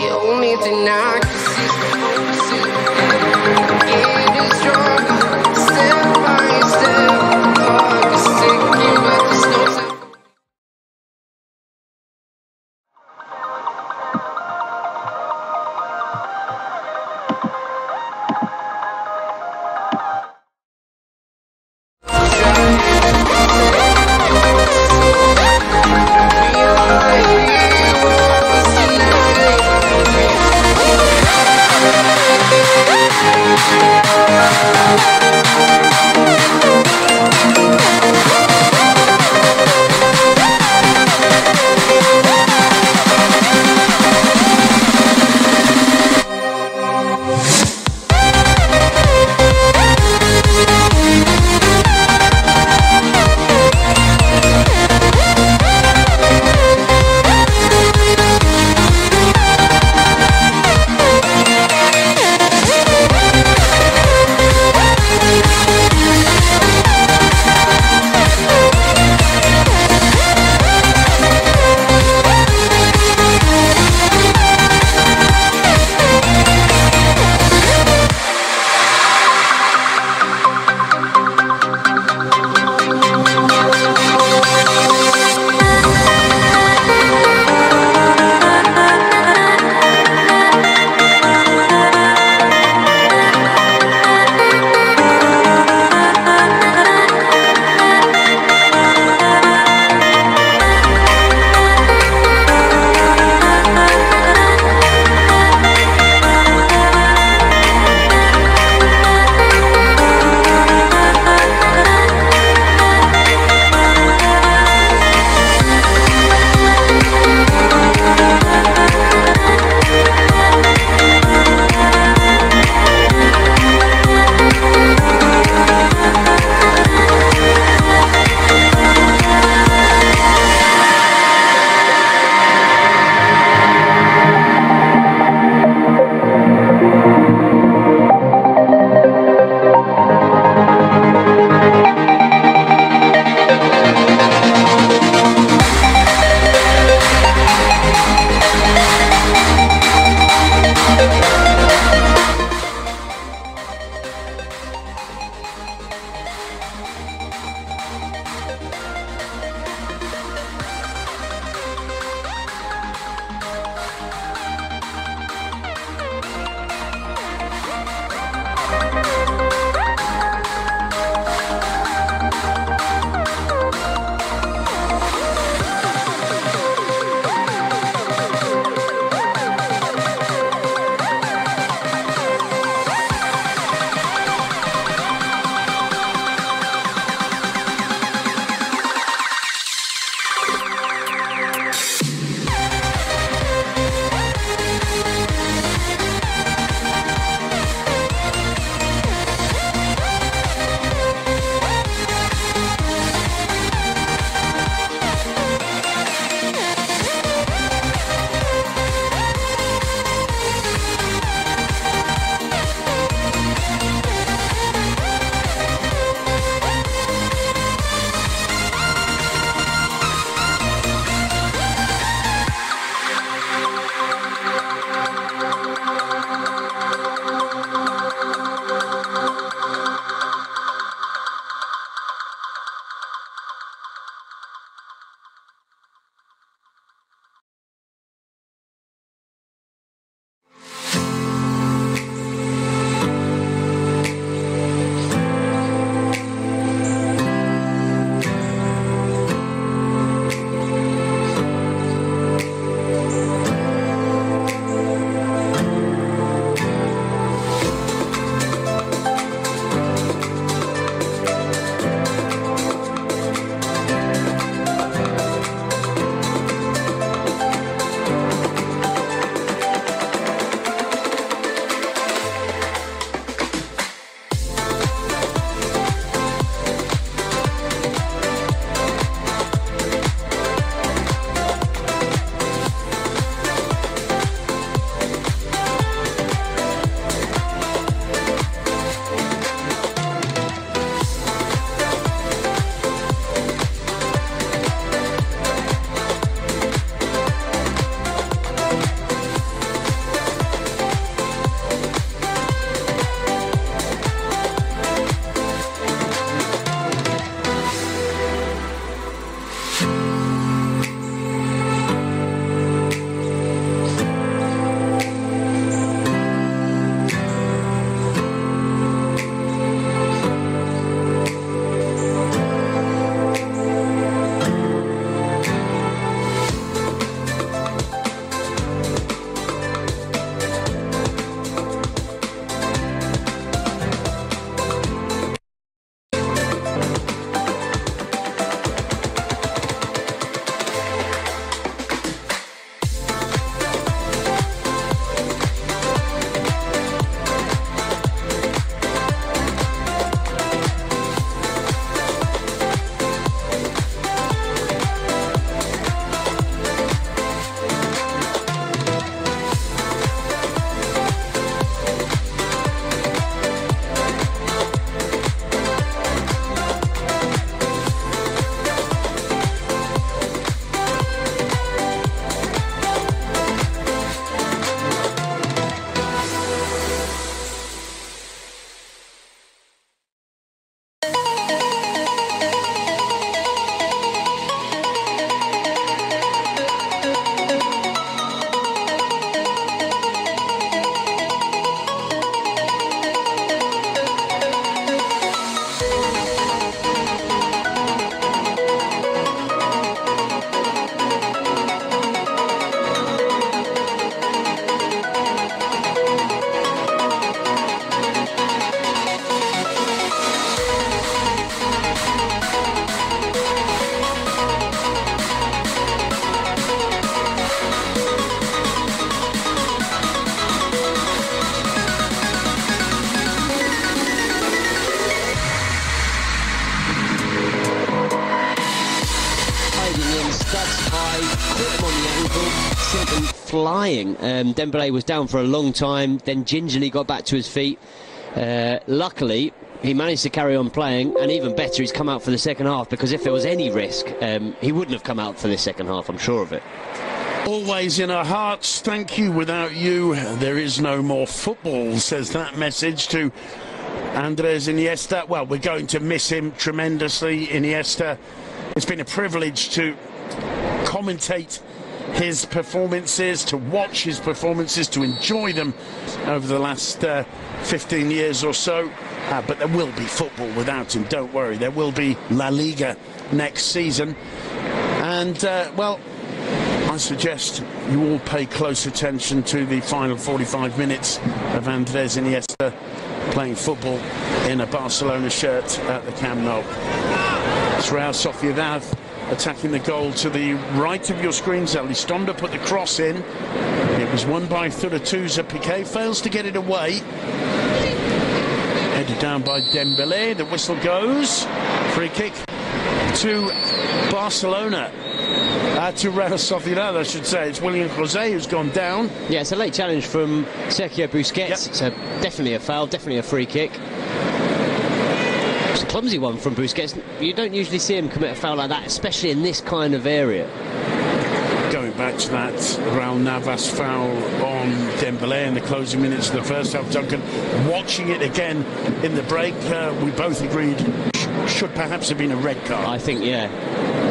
The only thing I can see is getting stronger, step by step. Heart is ticking, but there's no time. flying. Dembélé was down for a long time, then gingerly got back to his feet. Luckily, he managed to carry on playing, and even better, he's come out for the second half, because if there was any risk, he wouldn't have come out for this second half, I'm sure of it. Always in our hearts, thank you. Without you, there is no more football, says that message to Andres Iniesta. Well, we're going to miss him tremendously, Iniesta. It's been a privilege to commentate his performances, to watch his performances, to enjoy them over the last 15 years or so. But there will be football without him, don't worry. There will be La Liga next season. And, well, I suggest you all pay close attention to the final 45 minutes of Andres Iniesta playing football in a Barcelona shirt at the Camp Nou. It's Real Sociedad attacking the goal to the right of your screens. Elizondo put the cross in. It was won by Thuratouza. Piqué fails to get it away. Headed down by Dembélé. The whistle goes. Free kick to Barcelona. To Real Sociedad, I should say. It's William José who's gone down. Yeah, it's a late challenge from Sergio Busquets. Yep. So definitely a foul, definitely a free kick. It's a clumsy one from Busquets. You don't usually see him commit a foul like that, especially in this kind of area. Going back to that Raul Navas foul on Dembélé in the closing minutes of the first half, Duncan, watching it again in the break, we both agreed should perhaps have been a red card. I think, yeah,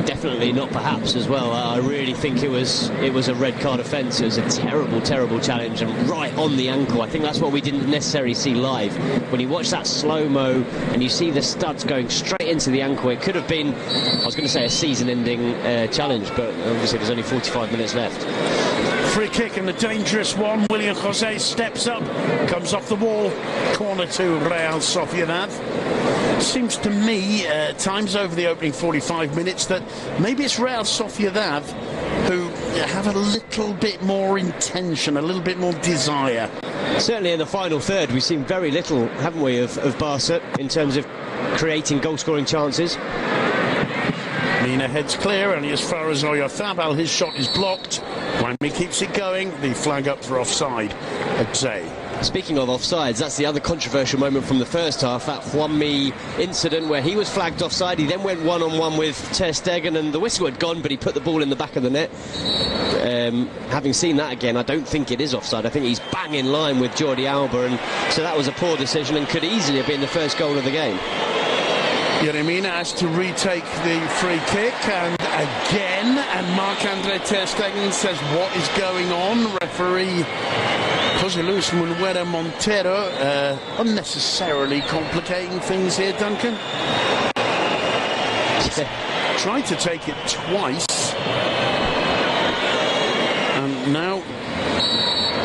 definitely not perhaps as well. I really think it was a red card offence. It was a terrible, terrible challenge, and right on the ankle. I think that's what we didn't necessarily see live. When you watch that slow-mo and you see the studs going straight into the ankle, it could have been, I was going to say, a season-ending challenge, but obviously there's only 45 minutes left. Free kick and a dangerous one. William José steps up, comes off the wall, corner to Real Sociedad. Seems to me, times over the opening 45 minutes, that maybe it's Real Sociedad who have a little bit more intention, a little bit more desire. Certainly in the final third, we've seen very little, haven't we, of Barca in terms of creating goal-scoring chances. Mina heads clear, only as far as Oyarzabal. His shot is blocked. Juanmi keeps it going. The flag up for offside. Jose. Speaking of offsides, that's the other controversial moment from the first half, that Juanmi incident where he was flagged offside. He then went one-on-one with Ter Stegen, and the whistle had gone, but he put the ball in the back of the net. Having seen that again, I don't think it is offside. I think he's bang in line with Jordi Alba, and so that was a poor decision and could easily have been the first goal of the game. Yeremina has to retake the free kick, and again, and Marc-Andre Ter Stegen says, what is going on? Referee José Luis Munuera Montero unnecessarily complicating things here, Duncan. Tried to take it twice, and now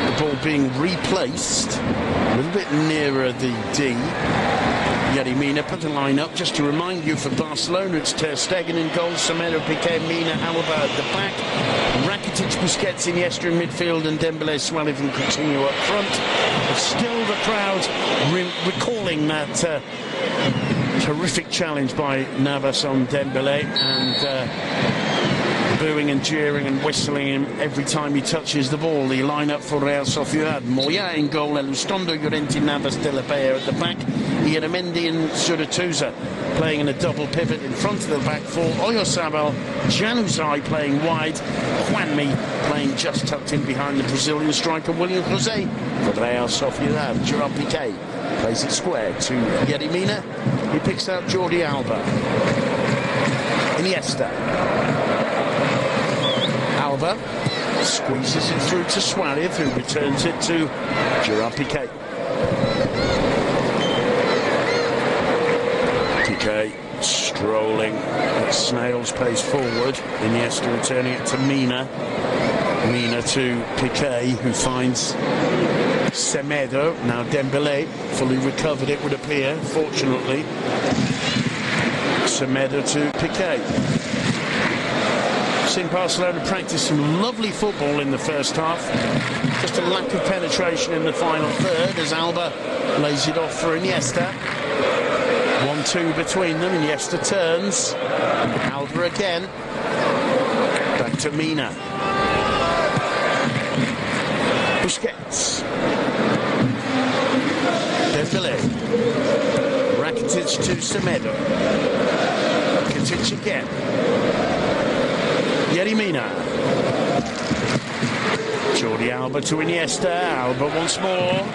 the ball being replaced a little bit nearer the D. Yeremina put the line up. Just to remind you, for Barcelona, it's Ter Stegen in goal, Semedo, Piqué, Mina, Alba at the back, Rakitic, Busquets, Iniesta in midfield, and Dembélé, Suarez and Coutinho up front. But still the crowd recalling that terrific challenge by Navas on Dembélé, and booing and jeering and whistling him every time he touches the ball. The line-up for Real Sociedad: Moya in goal, Elizondo, Llorente, Navas, De La Bea at the back, Ieramendi and Thuratouza playing in a double pivot in front of the back four, Oyarzabal, Januzaj playing wide, Juanmi playing just tucked in behind the Brazilian striker William José for Real Sociedad. Gerard Piqué plays it square to Yeremina. He picks out Jordi Alba. Iniesta. Alba squeezes it through to Suarez, who returns it to Gerard Piqué. Piqué strolling at snail's pace forward. Iniesta returning it to Mina. Mina to Piqué, who finds Semedo. Now Dembélé fully recovered, it would appear, fortunately. Semedo to Piqué. Seen Barcelona practice some lovely football in the first half. Just a lack of penetration in the final third as Alba lays it off for Iniesta. 1-2 between them. Iniesta turns. Alba again. Back to Mina. Busquets. Dembele. Rakitic to Semedo. Rakitic again. Yerry Mina. Jordi Alba to Iniesta. Alba once more.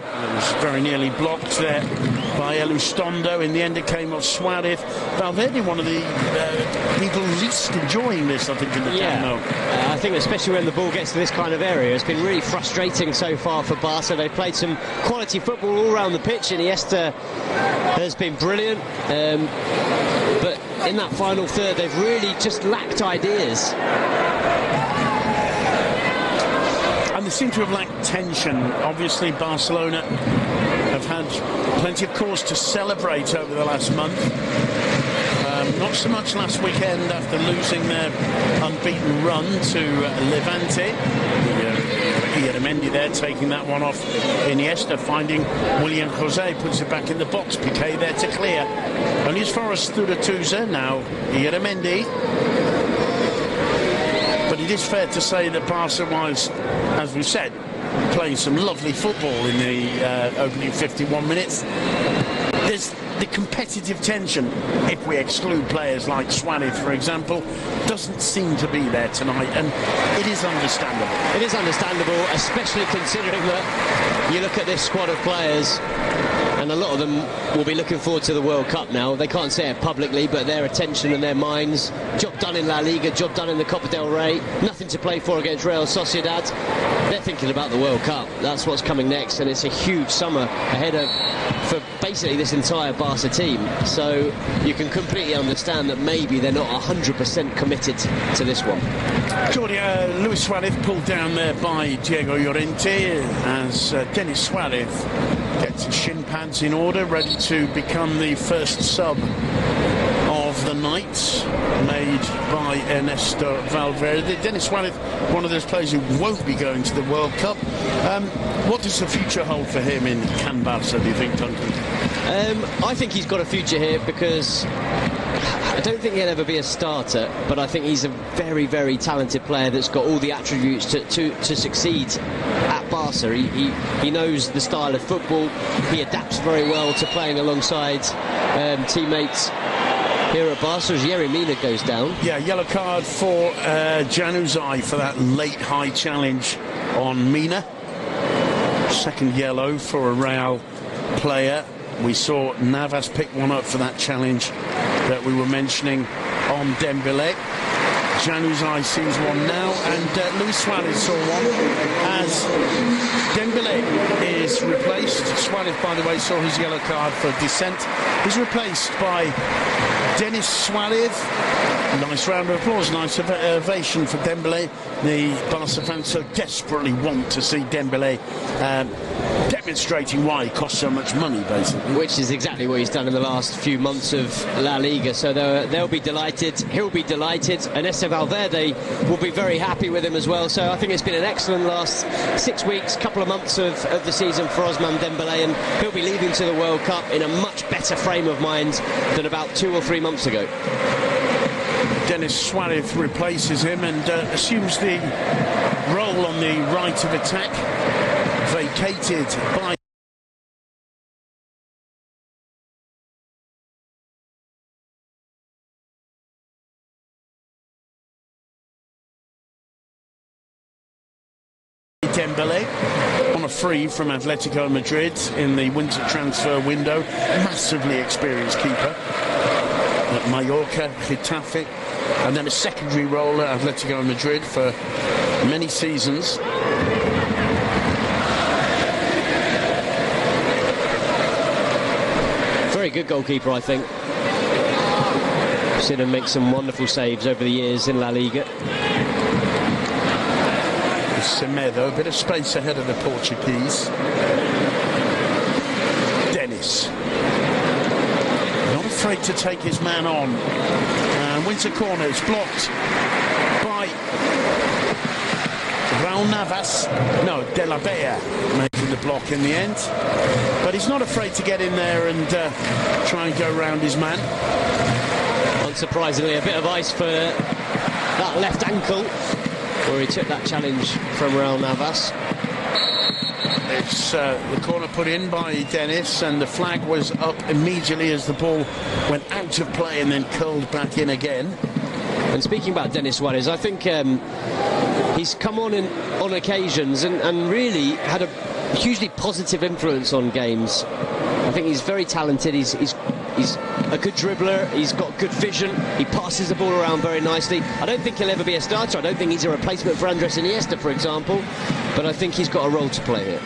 It was very nearly blocked there by Elustondo. In the end it came off Suarez. Valverde, one of the people least enjoying this, I think, in the Camp Nou. I think especially when the ball gets to this kind of area, it's been really frustrating so far for Barca. They've played some quality football all around the pitch. Iniesta has been brilliant, but in that final third they've really just lacked ideas. And they seem to have lacked tension. Obviously Barcelona have had plenty of cause to celebrate over the last month. Not so much last weekend after losing their unbeaten run to Levante. Mendy there taking that one off. Iniesta finding William Jose, puts it back in the box. Piqué there to clear. Only as far as Thuratuza now. Mendy. But it is fair to say that Barca was, as we said, playing some lovely football in the opening 51 minutes. There's the competitive tension, if we exclude players like Suarez, for example, doesn't seem to be there tonight, and it is understandable. It is understandable, especially considering that you look at this squad of players, and a lot of them will be looking forward to the World Cup now. They can't say it publicly, but their attention and their minds, job done in La Liga, job done in the Copa del Rey, nothing to play for against Real Sociedad. They're thinking about the World Cup. That's what's coming next, and it's a huge summer ahead for basically this entire Barca team. So you can completely understand that maybe they're not 100% committed to this one. Luis Suarez pulled down there by Diego Llorente as Denis Suarez gets his shin pads in order, ready to become the first sub of the night, made by Ernesto Valverde. Denis Suarez, one of those players who won't be going to the World Cup. What does the future hold for him in Can Barca, do you think, Duncan? I think he's got a future here because I don't think he'll ever be a starter, but I think he's a very, very talented player that's got all the attributes to succeed at Barca. He knows the style of football. He adapts very well to playing alongside teammates here at Barca as Yerry Mina goes down. Yeah, yellow card for Januzaj for that late high challenge on Mina. Second yellow for a Real player. We saw Navas pick one up for that challenge that we were mentioning on Dembele. Januzaj sees one now, and Luis Suarez saw one as Dembele is replaced. Suarez, by the way, saw his yellow card for dissent. He's replaced by Denis Suarez. Nice round of applause, nice ovation for Dembele. The Barca fans so desperately want to see Dembele demonstrating why he costs so much money, basically. Which is exactly what he's done in the last few months of La Liga. So they'll be delighted. He'll be delighted. Ernesto Valverde will be very happy with him as well. So I think it's been an excellent last 6 weeks, couple of months of the season for Ousmane Dembele, and he'll be leaving to the World Cup in a much better frame of mind than about 2 or 3 months ago. Denis Suarez replaces him and assumes the role on the right of attack, vacated by Dembele on a free from Atletico Madrid in the winter transfer window. Massively experienced keeper at Mallorca, Getafe, and then a secondary role at Atletico Madrid for many seasons. Very good goalkeeper, I think. I've seen him make some wonderful saves over the years in La Liga. Semedo, a bit of space ahead of the Portuguese. Denis, not afraid to take his man on, and wins a corner. It's blocked by Raul Navas. No, De La Bea making the block in the end, but he's not afraid to get in there and try and go round his man. Unsurprisingly, a bit of ice for that left ankle. where he took that challenge from Raul Navas. It's the corner put in by Dennis, and the flag was up immediately as the ball went out of play and then curled back in again. And speaking about Denis Suarez, I think he's come on occasions and really had a hugely positive influence on games. I think he's very talented. He's a good dribbler. He's got good vision. He passes the ball around very nicely. I don't think he'll ever be a starter. I don't think he's a replacement for Andres Iniesta, for example. But I think he's got a role to play here.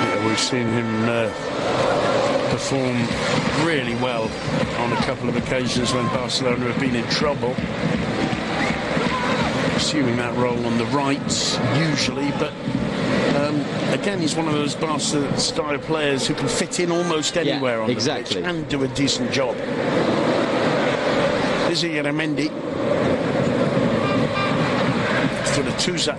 Yeah, we've seen him perform really well on a couple of occasions when Barcelona have been in trouble. Assuming that role on the right, usually, but again, he's one of those Barca-style players who can fit in almost anywhere on the pitch and do a decent job. This is Yeramendi. To the Tuza.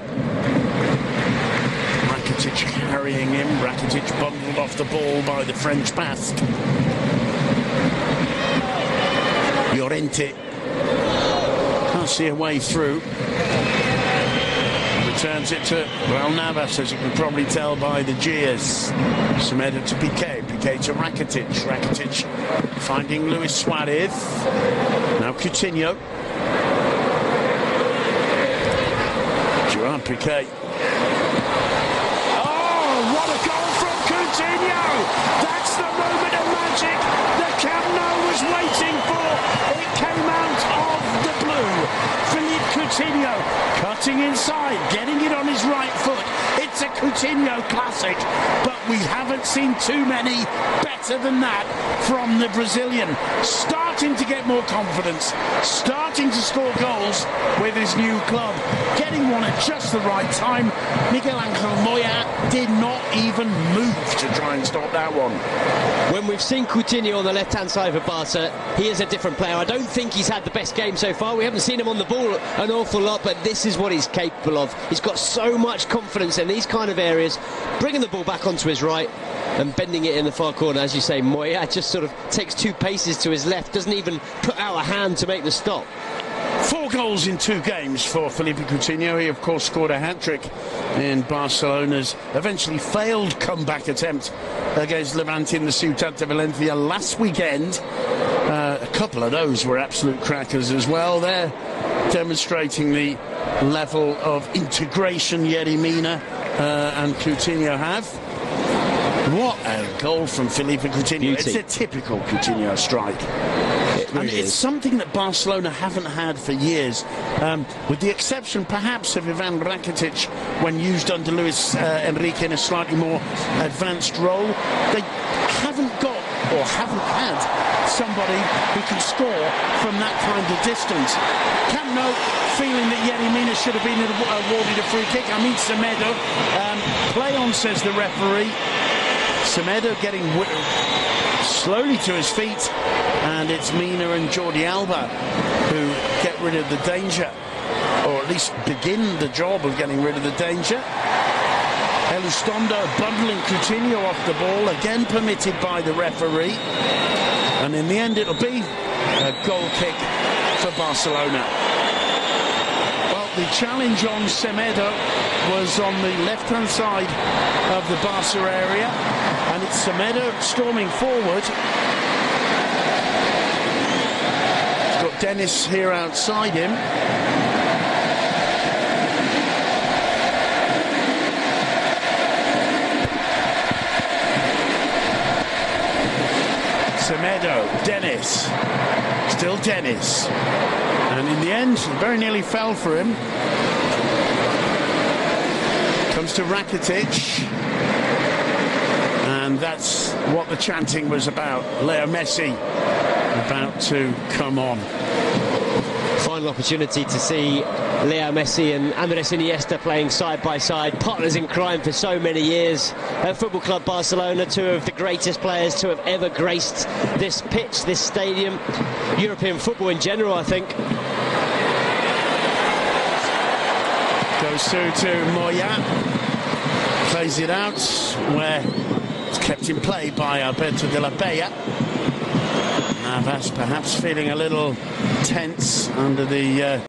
Rakitic carrying him. Rakitic bundled off the ball by the French pass. Llorente can't see a way through. Returns it to Raul Navas, as you can probably tell by the jeers. Semedo to Piqué. Piqué to Rakitic. Rakitic finding Luis Suarez. Now Coutinho. Gerard Piqué. Oh, what a goal from Coutinho! That's the moment of magic the Camp Nou was waiting for. It came out of the blue. Philippe Coutinho cutting inside, getting it on his right foot. It's a Coutinho classic, but we haven't seen too many better than that from the Brazilian. Starting to get more confidence, starting to score goals with his new club, getting one at just the right time. Miguel Angel Moya did not even move to try and stop that one. When we've seen Coutinho on the left-hand side for Barca, he is a different player. I don't think he's had the best game so far. We haven't seen him on the ball an awful lot, but this is what he's capable of. He's got so much confidence in these kind of areas, bringing the ball back onto his right and bending it in the far corner. As you say, Moya just sort of takes 2 paces to his left, doesn't even put out a hand to make the stop. 4 goals in 2 games for Philippe Coutinho. He, of course, scored a hat-trick in Barcelona's eventually failed comeback attempt against Levante in the Ciutat de Valencia last weekend. A couple of those were absolute crackers as well. They're demonstrating the level of integration Yeremina and Coutinho have. What a goal from Philippe Coutinho. Beauty. It's a typical Coutinho strike. Really it's something that Barcelona haven't had for years, with the exception perhaps of Ivan Rakitic when used under Luis Enrique in a slightly more advanced role. They haven't got or haven't had somebody who can score from that kind of distance. Camp Nou feeling that Yeremina should have been awarded a free kick. I mean Semedo. Play on, says the referee. Semedo getting slowly to his feet, and it's Mina and Jordi Alba who get rid of the danger, or at least begin the job of getting rid of the danger. Elizondo bundling Coutinho off the ball, again permitted by the referee, and in the end it'll be a goal kick for Barcelona. Well, the challenge on Semedo was on the left-hand side of the Barca area, and it's Semedo storming forward. He's got Dennis here outside him. Semedo, Dennis, still Dennis, and in the end, very nearly fell for him. Comes to Rakitic, and that's what the chanting was about. Leo Messi about to come on. Final opportunity to see Leo Messi and Andres Iniesta playing side by side, partners in crime for so many years at Football Club Barcelona, 2 of the greatest players to have ever graced this pitch, this stadium, European football in general, I think. Goes through to Moya, plays it out, where it's kept in play by Alberto de la Bella. Navas perhaps feeling a little tense under the